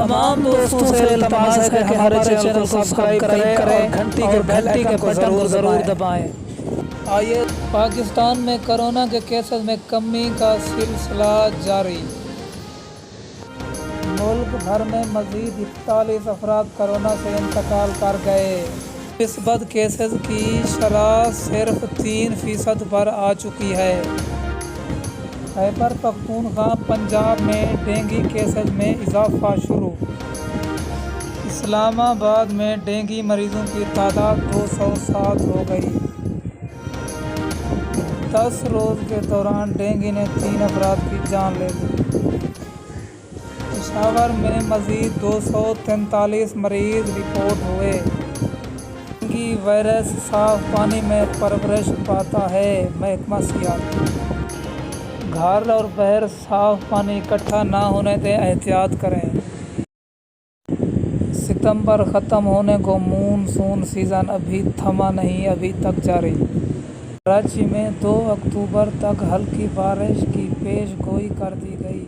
तमाम दोस्तों से इल्तमास है कि हमारे चैनल को सब्सक्राइब करें और घंटी के बेल आइकन को ज़रूर दबाएं। आइए, पाकिस्तान में कोरोना के केसेस में कमी का सिलसिला जारी। मुल्क भर में मज़ीद 41 अफराद कोरोना से इंतकाल कर गए। निस्बत केसेस की शरह सिर्फ 3% पर आ चुकी है। खैबर पख्तूनख्वा पंजाब में डेंगू केसेस में इजाफा शुरू। इस्लामाबाद में डेंगू मरीजों की तादाद 207 हो गई। 10 रोज़ के दौरान डेंगू ने 3 अफराद की जान ले ली। पेशावर में मज़ीद 243 मरीज रिपोर्ट हुए। डेंगू वायरस साफ पानी में परवरिश पाता है। महकमा सियाहत। घर और बाहर साफ पानी इकट्ठा ना होने दें, एहतियात करें। सितंबर ख़त्म होने को मानसून सीज़न अभी थमा नहीं, अभी तक जारी। कराची में 2 अक्टूबर तक हल्की बारिश की पेश गोई कर दी गई।